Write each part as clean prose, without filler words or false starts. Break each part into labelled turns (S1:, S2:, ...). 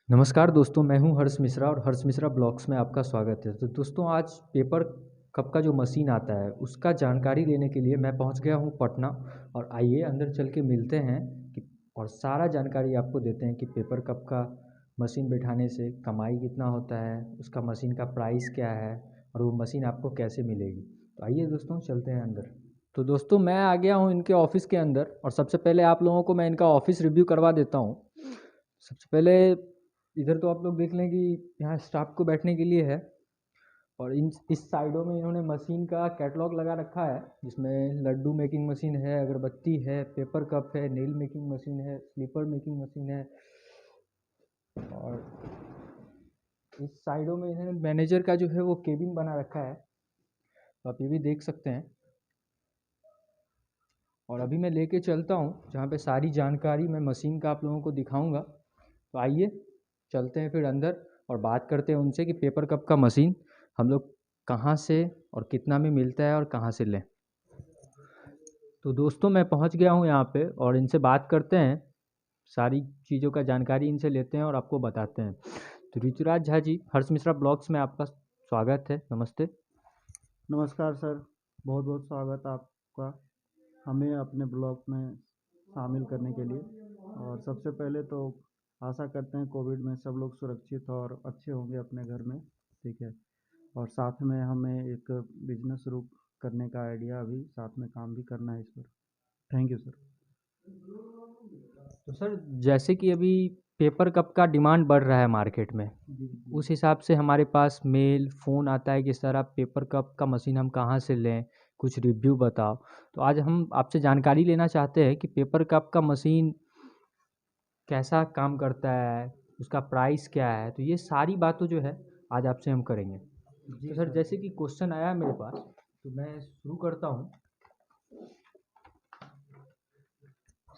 S1: नमस्कार दोस्तों, मैं हूं हर्ष मिश्रा और हर्ष मिश्रा ब्लॉग्स में आपका स्वागत है। तो दोस्तों, आज पेपर कप का जो मशीन आता है उसका जानकारी लेने के लिए मैं पहुंच गया हूं पटना। और आइए अंदर चल के मिलते हैं कि और सारा जानकारी आपको देते हैं कि पेपर कप का मशीन बैठाने से कमाई कितना होता है, उसका मशीन का प्राइस क्या है और वो मशीन आपको कैसे मिलेगी। तो आइए दोस्तों, चलते हैं अंदर। तो दोस्तों, मैं आ गया हूं इनके ऑफिस के अंदर और सबसे पहले आप लोगों को मैं इनका ऑफिस रिव्यू करवा देता हूं। सबसे पहले इधर तो आप लोग देख लें कि यहाँ स्टाफ को बैठने के लिए है। और इन इस साइडों में इन्होंने मशीन का कैटलॉग लगा रखा है, जिसमें लड्डू मेकिंग मशीन है, अगरबत्ती है, पेपर कप है, नेल मेकिंग मशीन है, स्लीपर मेकिंग मशीन है। और इस साइडों में इन्होंने मैनेजर का जो है वो केबिन बना रखा है, तो आप ये भी देख सकते हैं। और अभी मैं लेके चलता हूँ जहाँ पे सारी जानकारी मैं मशीन का आप लोगों को दिखाऊंगा। तो आइए चलते हैं फिर अंदर और बात करते हैं उनसे कि पेपर कप का मशीन हम लोग कहाँ से और कितना में मिलता है और कहाँ से लें। तो दोस्तों, मैं पहुँच गया हूँ यहाँ पे और इनसे बात करते हैं, सारी चीज़ों का जानकारी इनसे लेते हैं और आपको बताते हैं। तो ऋतुराज झा जी, हर्ष मिश्रा ब्लॉग्स में आपका स्वागत है। नमस्ते।
S2: नमस्कार सर, बहुत बहुत स्वागत आपका हमें अपने ब्लॉग में शामिल करने के लिए। और सबसे पहले तो आशा करते हैं कोविड में सब लोग सुरक्षित और अच्छे होंगे अपने घर में। ठीक है। और साथ में हमें एक बिजनेस शुरू करने का आइडिया, अभी साथ में काम भी करना है इस पर। Thank you sir.
S1: तो सर, जैसे कि अभी पेपर कप का डिमांड बढ़ रहा है मार्केट में,
S2: जी जी।
S1: उस हिसाब से हमारे पास मेल फ़ोन आता है कि सर आप पेपर कप का मशीन हम कहाँ से लें, कुछ रिव्यू बताओ। तो आज हम आपसे जानकारी लेना चाहते हैं कि पेपर कप का मशीन कैसा काम करता है, उसका प्राइस क्या है। तो ये सारी बातों जो है आज आपसे हम करेंगे।
S2: जी
S1: तो सर,
S2: सर।
S1: जैसे कि क्वेश्चन आया है मेरे पास, तो मैं शुरू करता हूँ।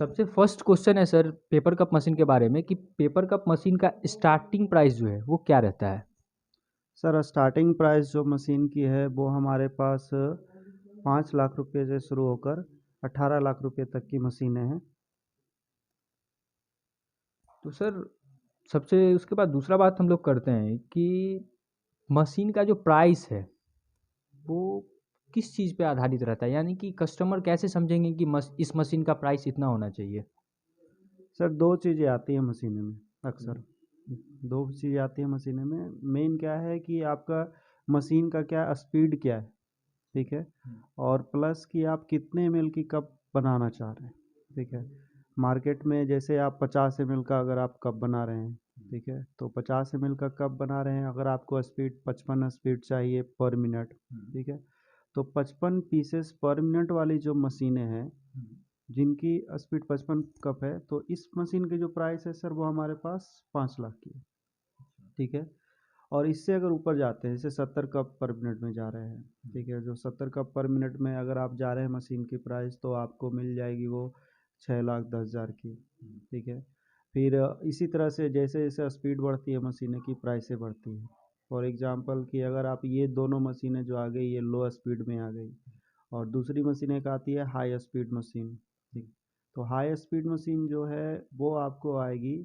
S1: सबसे फर्स्ट क्वेश्चन है सर पेपर कप मशीन के बारे में कि पेपर कप मशीन का स्टार्टिंग प्राइस जो है वो क्या रहता है।
S2: सर स्टार्टिंग प्राइस जो मशीन की है वो हमारे पास 5 लाख रुपए से शुरू होकर 18 लाख रुपए तक की मशीनें हैं।
S1: तो सर, सबसे उसके बाद दूसरा बात हम लोग करते हैं कि मशीन का जो प्राइस है वो किस चीज़ पे आधारित रहता है, यानी कि कस्टमर कैसे समझेंगे कि इस मशीन का प्राइस इतना होना चाहिए।
S2: सर दो चीज़ें आती हैं मशीने में अक्सर। दो चीज़ें आती हैं मशीने में। मेन क्या है कि आपका मशीन का क्या स्पीड क्या है। ठीक है। और प्लस कि आप कितने एम एल की कप बनाना चाह रहे हैं। ठीक है। मार्केट में जैसे आप 50 ml का अगर आप कप बना रहे हैं, ठीक है, तो 50 ml का कप बना रहे हैं, अगर आपको स्पीड 55 स्पीड चाहिए पर मिनट। ठीक है। तो 55 पीसेस पर मिनट वाली जो मशीनें हैं जिनकी स्पीड 55 कप है, तो इस मशीन की जो प्राइस है सर वो हमारे पास 5 लाख की है। ठीक है। और इससे अगर ऊपर जाते हैं, जैसे 70 कप पर मिनट में जा रहे हैं, ठीक है, जो 70 कप पर मिनट में अगर आप जा रहे हैं मशीन की प्राइस, तो आपको मिल जाएगी वो 6 लाख 10 हज़ार की। ठीक है। फिर इसी तरह से जैसे जैसे स्पीड बढ़ती है मशीनें की प्राइसें बढ़ती हैं। फॉर एग्जांपल कि अगर आप ये दोनों मशीनें जो आ गई ये लो स्पीड में आ गई, और दूसरी मशीन एक आती है हाई स्पीड मशीन। ठीक। तो हाई स्पीड मशीन जो है वो आपको आएगी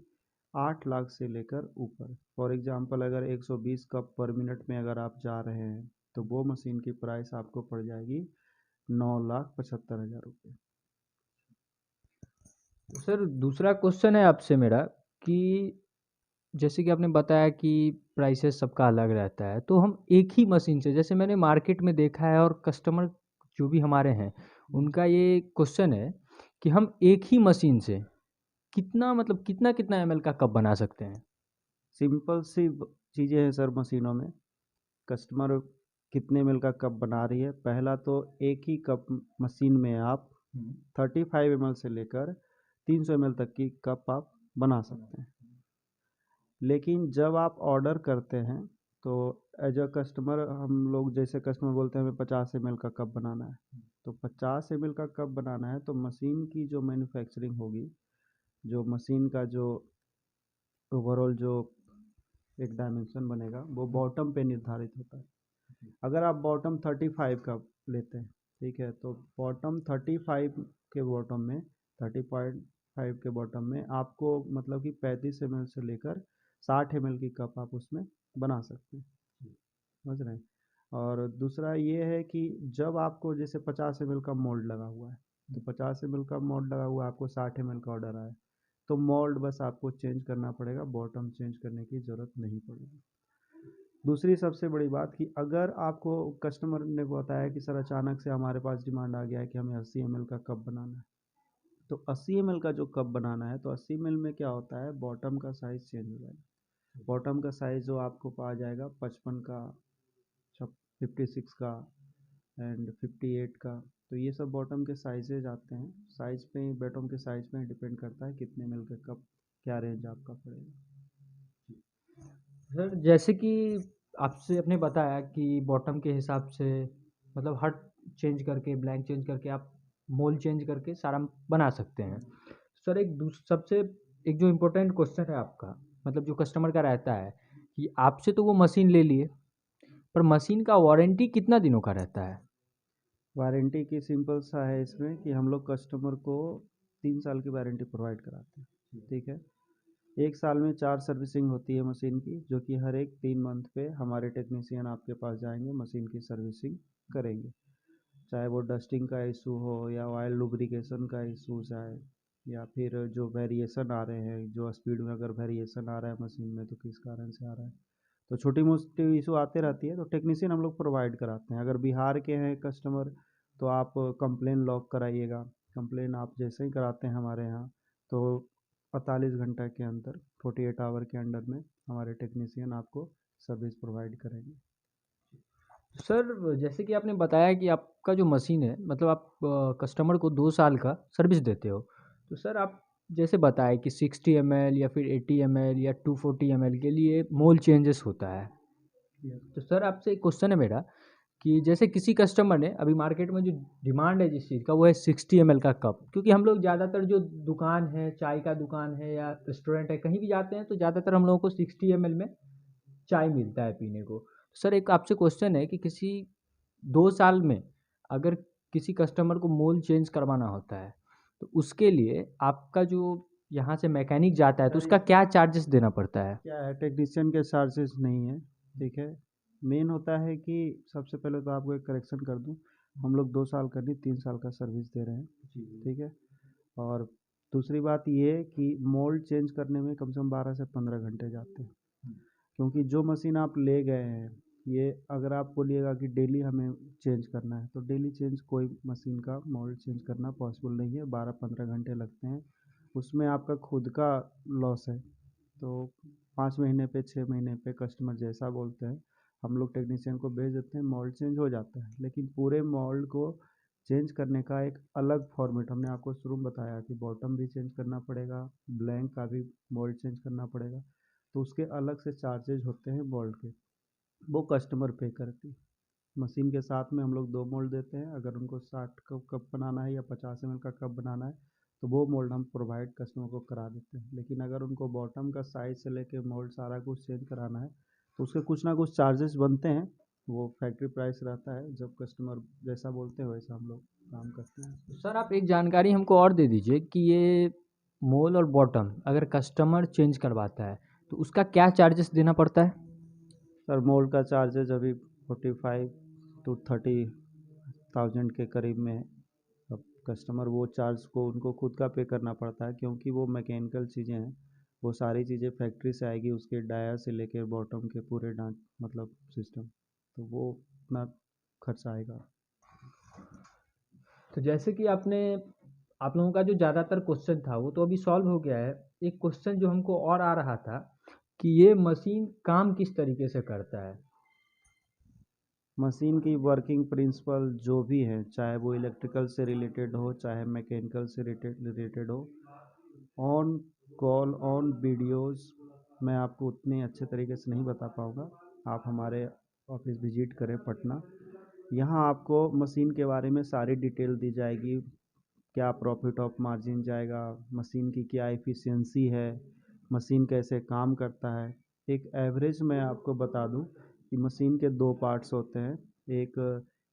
S2: 8 लाख से लेकर ऊपर। फॉर एग्जांपल अगर 120 कप पर मिनट में अगर आप जा रहे हैं, तो वो मशीन की प्राइस आपको पड़ जाएगी 9,75,000 रुपये।
S1: तो सर, दूसरा क्वेश्चन है आपसे मेरा कि जैसे कि आपने बताया कि प्राइसेस सबका अलग रहता है, तो हम एक ही मशीन से, जैसे मैंने मार्केट में देखा है और कस्टमर जो भी हमारे हैं उनका ये क्वेश्चन है कि हम एक ही मशीन से कितना, मतलब कितना कितना एमएल का कप बना सकते हैं।
S2: सिंपल सी चीज़ें हैं सर मशीनों में। कस्टमर कितने एम एल का कप बना रही है, पहला तो एक ही कप मशीन में आप 35 ml से लेकर 300 ml तक की कप आप बना सकते हैं। लेकिन जब आप ऑर्डर करते हैं, तो एज अ कस्टमर हम लोग, जैसे कस्टमर बोलते हैं हमें 50 ml का कप बनाना है, तो 50 ml का कप बनाना है तो मशीन की जो मैन्युफैक्चरिंग होगी, जो मशीन का जो ओवरऑल जो एक डायमेंशन बनेगा वो बॉटम पे निर्धारित होता है। अगर आप बॉटम 35 का लेते हैं, ठीक है, तो बॉटम 35 के बॉटम में 30.5 के बॉटम में आपको मतलब कि 35 ml से लेकर 60 ml की कप आप उसमें बना सकते हैं, समझ रहे हैं। और दूसरा ये है कि जब आपको जैसे 50 ml का मोल्ड लगा हुआ है, तो 50 ml का मोल्ड लगा हुआ है, आपको 60 ml का ऑर्डर आया, तो मोल्ड बस आपको चेंज करना पड़ेगा, बॉटम चेंज करने की ज़रूरत नहीं पड़ेगी। दूसरी सबसे बड़ी बात कि अगर आपको कस्टमर ने बताया कि सर अचानक से हमारे पास डिमांड आ गया है कि हमें 80 ml का कप बनाना है, तो 80 ml का जो कप बनाना है, तो 80 ml में क्या होता है, बॉटम का साइज़ चेंज हो जाएगा। बॉटम का साइज़ जो आपको आ जाएगा 55 का, 56 का एंड 58 का, तो ये सब बॉटम के साइजेज आते हैं। साइज़ पे ही, बॉटम के साइज़ पे ही डिपेंड करता है कितने ml का कप, क्या रेंज आपका पड़ेगा।
S1: सर जैसे कि आपसे आपने बताया कि बॉटम के हिसाब से मतलब हर चेंज करके ब्लैंक चेंज करके आप मोल चेंज करके सारा बना सकते हैं। सर एक सबसे एक जो इम्पोर्टेंट क्वेश्चन है आपका मतलब जो कस्टमर का रहता है कि आपसे तो वो मशीन ले लिए पर मशीन का वारंटी कितना दिनों का रहता है?
S2: वारंटी की सिंपल सा है इसमें कि हम लोग कस्टमर को 3 साल की वारंटी प्रोवाइड कराते हैं, ठीक है। 1 साल में 4 सर्विसिंग होती है मशीन की, जो कि हर एक 3 मंथ पे हमारे टेक्नीशियन आपके पास जाएंगे, मशीन की सर्विसिंग करेंगे। चाहे वो डस्टिंग का इशू हो या ऑयल लुब्रिकेशन का इशूज़ आए, या फिर जो वेरिएशन आ रहे हैं, जो स्पीड में अगर वेरिएशन आ रहा है मशीन में तो किस कारण से आ रहा है, तो छोटी मोटी इशू आते रहती है, तो टेक्नीशियन हम लोग प्रोवाइड कराते हैं। अगर बिहार के हैं कस्टमर तो आप कंप्लेन लॉक कराइएगा। कंप्लेन आप जैसे ही कराते हैं हमारे यहाँ, तो 48 घंटा के अंदर, 48 आवर के अंडर में हमारे टेक्नीशियन आपको सर्विस प्रोवाइड करेंगे।
S1: सर जैसे कि आपने बताया कि आपका जो मशीन है मतलब आप कस्टमर को 2 साल का सर्विस देते हो तो सर आप जैसे बताए कि 60 ml या फिर 80 ml या 240 ml के लिए मोल चेंजेस होता है। तो सर आपसे एक क्वेश्चन है मेरा कि जैसे किसी कस्टमर ने अभी मार्केट में जो डिमांड है जिस चीज़ का वो है 60 ml का कप, क्योंकि हम लोग ज़्यादातर जो दुकान है चाय का दुकान है या रेस्टोरेंट है कहीं भी जाते हैं तो ज़्यादातर हम लोगों को 60 ml में चाय मिलता है पीने को। सर एक आपसे क्वेश्चन है कि किसी 2 साल में अगर किसी कस्टमर को मोल चेंज करवाना होता है तो उसके लिए आपका जो यहाँ से मैकेनिक जाता है तो उसका क्या चार्जेस देना पड़ता है?
S2: क्या है, टेक्नीशियन के चार्जेस नहीं है, ठीक है। मेन होता है कि सबसे पहले तो आपको एक करेक्शन कर दूं, हम लोग 2 साल का नहीं 3 साल का सर्विस दे रहे हैं, ठीक है। और दूसरी बात ये कि मोल्ड चेंज करने में कम से कम 12 से 15 घंटे जाते हैं, क्योंकि जो मशीन आप ले गए हैं, ये अगर आप बोलिएगा कि डेली हमें चेंज करना है, तो डेली चेंज कोई मशीन का मोल्ड चेंज करना पॉसिबल नहीं है, 12-15 घंटे लगते हैं। उसमें आपका खुद का लॉस है। तो 5 महीने पे, 6 महीने पे कस्टमर जैसा बोलते हैं, हम लोग टेक्नीशियन को भेज देते हैं, मोल्ड चेंज हो जाता है। लेकिन पूरे मोल्ड को चेंज करने का एक अलग फॉर्मेट हमने आपको शुरू में बताया कि बॉटम भी चेंज करना पड़ेगा, ब्लैंक का भी मोल्ड चेंज करना पड़ेगा, तो उसके अलग से चार्जेज होते हैं मोल्ड के, वो कस्टमर पे करती है। मशीन के साथ में हम लोग 2 मोल्ड देते हैं, अगर उनको 60 का कप बनाना है या 50 ml का कप बनाना है, तो वो मोल्ड हम प्रोवाइड कस्टमर को करा देते हैं। लेकिन अगर उनको बॉटम का साइज़ से लेके मोल्ड सारा कुछ चेंज कराना है, तो उसके कुछ ना कुछ चार्जेस बनते हैं, वो फैक्ट्री प्राइस रहता है, जब कस्टमर जैसा बोलते हैं वैसा हम लोग काम करते हैं।
S1: सर आप एक जानकारी हमको और दे दीजिए कि ये मोल और बॉटम अगर कस्टमर चेंज करवाता है तो उसका क्या चार्जेस देना पड़ता है?
S2: सर मोल्ड का चार्जेज अभी 45 to 30,000 के करीब में है। अब कस्टमर वो चार्ज को उनको खुद का पे करना पड़ता है, क्योंकि वो मैकेनिकल चीज़ें हैं, वो सारी चीज़ें फैक्ट्री से आएगी, उसके डाया से लेकर बॉटम के पूरे डांच मतलब सिस्टम, तो वो उतना खर्चा आएगा।
S1: तो जैसे कि आपने आप लोगों का जो ज़्यादातर क्वेश्चन था वो तो अभी सॉल्व हो गया है। एक क्वेश्चन जो हमको और आ रहा था कि ये मशीन काम किस तरीके से करता है?
S2: मशीन की वर्किंग प्रिंसिपल जो भी है, चाहे वो इलेक्ट्रिकल से रिलेटेड हो, चाहे मैकेनिकल से रिलेटेड हो, ऑन कॉल ऑन वीडियोस मैं आपको उतने अच्छे तरीके से नहीं बता पाऊँगा। आप हमारे ऑफिस विजिट करें पटना, यहाँ आपको मशीन के बारे में सारी डिटेल दी जाएगी, क्या प्रॉफिट ऑफ मार्जिन जाएगा, मशीन की क्या एफिशिएंसी है, मशीन कैसे काम करता है। एक एवरेज मैं आपको बता दूं कि मशीन के 2 पार्ट्स होते हैं, एक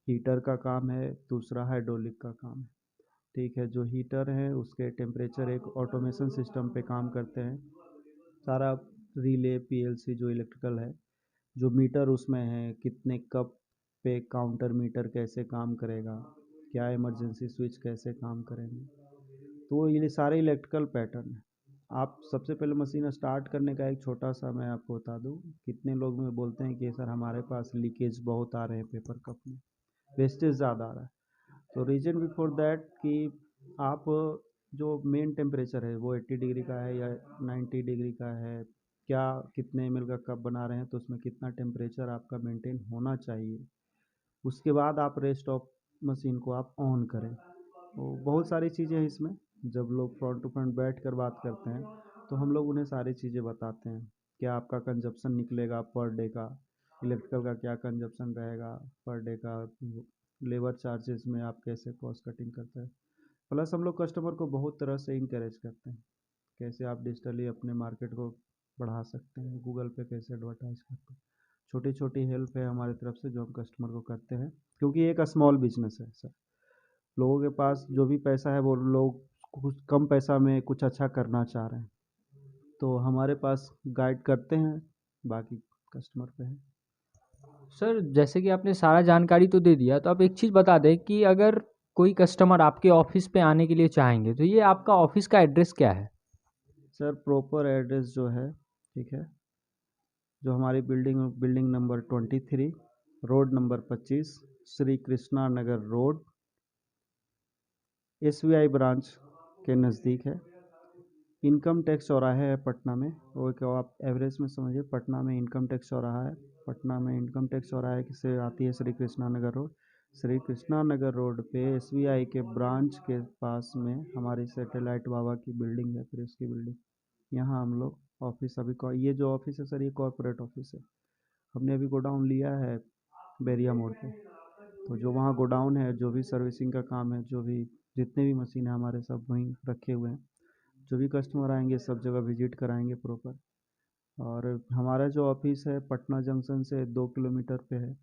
S2: हीटर का काम है, दूसरा हाइड्रोलिक का काम है, ठीक है। जो हीटर है उसके टेम्परेचर एक ऑटोमेशन सिस्टम पे काम करते हैं, सारा रिले पीएलसी जो इलेक्ट्रिकल है, जो मीटर उसमें है, कितने कप पे काउंटर मीटर कैसे काम करेगा, क्या इमरजेंसी स्विच कैसे काम करेंगे, तो ये सारे इलेक्ट्रिकल पैटर्न है। आप सबसे पहले मशीन स्टार्ट करने का एक छोटा सा मैं आपको बता दूं, कितने लोग में बोलते हैं कि सर हमारे पास लीकेज बहुत आ रहे हैं पेपर कप में, वेस्टेज ज़्यादा आ रहा है। तो रीजन बिफोर दैट कि आप जो मेन टेम्परेचर है वो 80 डिग्री का है या 90 डिग्री का है, क्या कितने ml का कप बना रहे हैं तो उसमें कितना टेम्परेचर आपका मेंटेन होना चाहिए, उसके बाद आप रेस्ट ऑफ मशीन को आप ऑन करें। तो बहुत सारी चीज़ें हैं इसमें, जब लोग फ्रंट टू फ्रंट बैठ कर बात करते हैं तो हम लोग उन्हें सारी चीज़ें बताते हैं, क्या आपका कंजप्शन निकलेगा पर डे का, इलेक्ट्रिकल का क्या कंजप्शन रहेगा पर डे का, लेबर चार्जेस में आप कैसे कॉस्ट कटिंग करते हैं। प्लस हम लोग कस्टमर को बहुत तरह से इंकरेज करते हैं, कैसे आप डिजिटली अपने मार्केट को बढ़ा सकते हैं, गूगल पे कैसे एडवर्टाइज करते हैं। छोटी छोटी हेल्प है हमारी तरफ से जो हम कस्टमर को करते हैं, क्योंकि एक स्मॉल बिजनेस है सर। लोगों के पास जो भी पैसा है वो लोग कुछ कम पैसा में कुछ अच्छा करना चाह रहे हैं, तो हमारे पास गाइड करते हैं, बाकी कस्टमर पे है।
S1: सर जैसे कि आपने सारा जानकारी तो दे दिया, तो आप एक चीज़ बता दें कि अगर कोई कस्टमर आपके ऑफिस पे आने के लिए चाहेंगे तो ये आपका ऑफिस का एड्रेस क्या है?
S2: सर प्रॉपर एड्रेस जो है, ठीक है, जो हमारी building number 23, road number 25, Shri Krishna Nagar road, SBI branch के नज़दीक है। इनकम टैक्स चौराहे है पटना में, वो क्या आप एवरेज में समझिए, पटना में इनकम टैक्स चौराहा है। पटना में इनकम टैक्स चौराहे से आती है श्री कृष्णा नगर रोड। श्री कृष्णा नगर रोड पे SBI के ब्रांच के पास में हमारी सैटेलाइट बाबा की बिल्डिंग है, प्रेस की बिल्डिंग, यहाँ हम लोग ऑफिस अभी ये जो ऑफिस है सर ये कॉरपोरेट ऑफिस है। हमने अभी गोडाउन लिया है बैरिया मोड़ पे, तो जो वहाँ गोडाउन है, जो भी सर्विसिंग का काम है, जो भी जितने भी मशीन है हमारे सब वहीं रखे हुए हैं। जो भी कस्टमर आएंगे सब जगह विजिट कराएंगे प्रॉपर। और हमारा जो ऑफिस है पटना जंक्शन से 2 किलोमीटर पे है,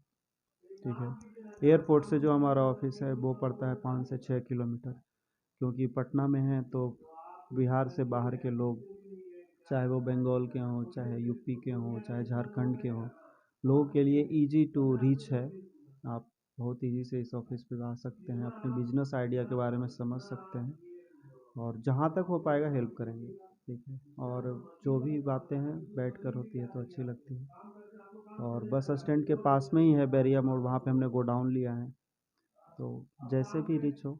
S2: ठीक है। एयरपोर्ट से जो हमारा ऑफिस है वो पड़ता है 5 से 6 किलोमीटर, क्योंकि पटना में है तो बिहार से बाहर के लोग, चाहे वो बंगाल के हों, चाहे यूपी के हों, चाहे झारखंड के हों, लोगों के लिए इजी टू रीच है। आप बहुत इजी से इस ऑफिस पे आ सकते हैं, अपने बिजनेस आइडिया के बारे में समझ सकते हैं, और जहाँ तक हो पाएगा हेल्प करेंगे, ठीक है। और जो भी बातें हैं बैठ कर होती है तो अच्छी लगती है। और बस स्टैंड के पास में ही है बैरिया मोड़, वहाँ पे हमने गोडाउन लिया है, तो जैसे भी रीच हो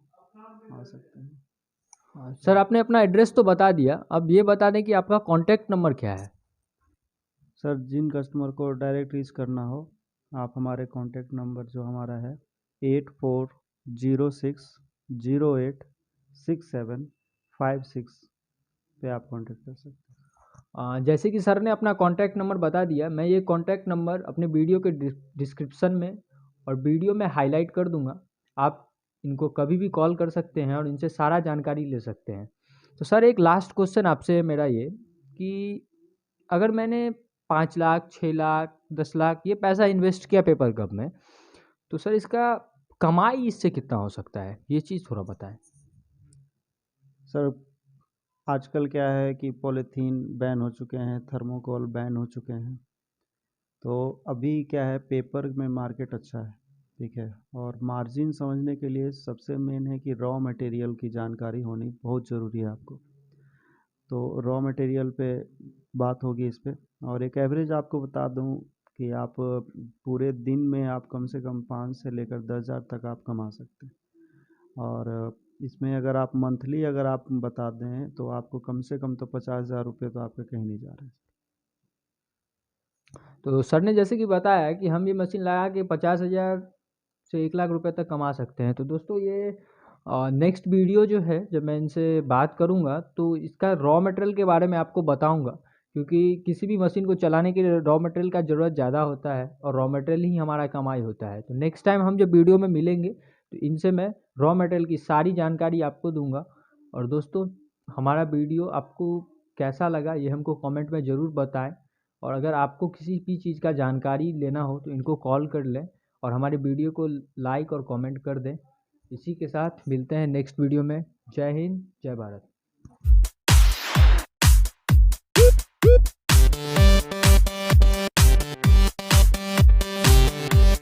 S2: आ सकते हैं।
S1: सर आपने अपना एड्रेस तो बता दिया, अब ये बता दें कि आपका कॉन्टैक्ट नंबर क्या है?
S2: सर जिन कस्टमर को डायरेक्ट रीच करना हो, आप हमारे कॉन्टैक्ट नंबर जो हमारा है 8406086756 पे आप कॉन्टैक्ट कर सकते हैं।
S1: जैसे कि सर ने अपना कॉन्टैक्ट नंबर बता दिया, मैं ये कॉन्टैक्ट नंबर अपने वीडियो के डिस्क्रिप्शन में और वीडियो में हाईलाइट कर दूंगा। आप इनको कभी भी कॉल कर सकते हैं और इनसे सारा जानकारी ले सकते हैं। तो सर एक लास्ट क्वेश्चन आपसे मेरा ये कि अगर मैंने 5 लाख 6 लाख 10 लाख ये पैसा इन्वेस्ट किया पेपर कप में, तो सर इसका कमाई इससे कितना हो सकता है, ये चीज़ थोड़ा बताएं।
S2: सर आजकल क्या है कि पॉलीथीन बैन हो चुके हैं, थर्मोकोल बैन हो चुके हैं, तो अभी क्या है पेपर में मार्केट अच्छा है, ठीक है। और मार्जिन समझने के लिए सबसे मेन है कि रॉ मटेरियल की जानकारी होनी बहुत ज़रूरी है आपको। तो रॉ मटेरियल पे बात होगी इस पे, और एक एवरेज आपको बता दूं कि आप पूरे दिन में आप कम से कम 5 से लेकर 10,000 तक आप कमा सकते हैं। और इसमें अगर आप मंथली अगर आप बता दें तो आपको कम से कम तो 50,000 रुपये तो आपके कहीं नहीं जा रहे हैं।
S1: तो सर ने जैसे कि बताया कि हम ये मशीन लगा के 50,000 से 1 लाख रुपए तक कमा सकते हैं। तो दोस्तों ये नेक्स्ट वीडियो जो है जब मैं इनसे बात करूंगा तो इसका रॉ मटेरियल के बारे में आपको बताऊंगा, क्योंकि किसी भी मशीन को चलाने के लिए रॉ मटेरियल का ज़रूरत ज़्यादा होता है और रॉ मटेरियल ही हमारा कमाई होता है। तो नेक्स्ट टाइम हम जब वीडियो में मिलेंगे तो इनसे मैं रॉ मटेरियल की सारी जानकारी आपको दूंगा। और दोस्तों हमारा वीडियो आपको कैसा लगा ये हमको कमेंट में ज़रूर बताएं, और अगर आपको किसी भी चीज़ का जानकारी लेना हो तो इनको कॉल कर लें और हमारे वीडियो को लाइक और कमेंट कर दें। इसी के साथ मिलते हैं नेक्स्ट वीडियो में। जय हिंद, जय भारत।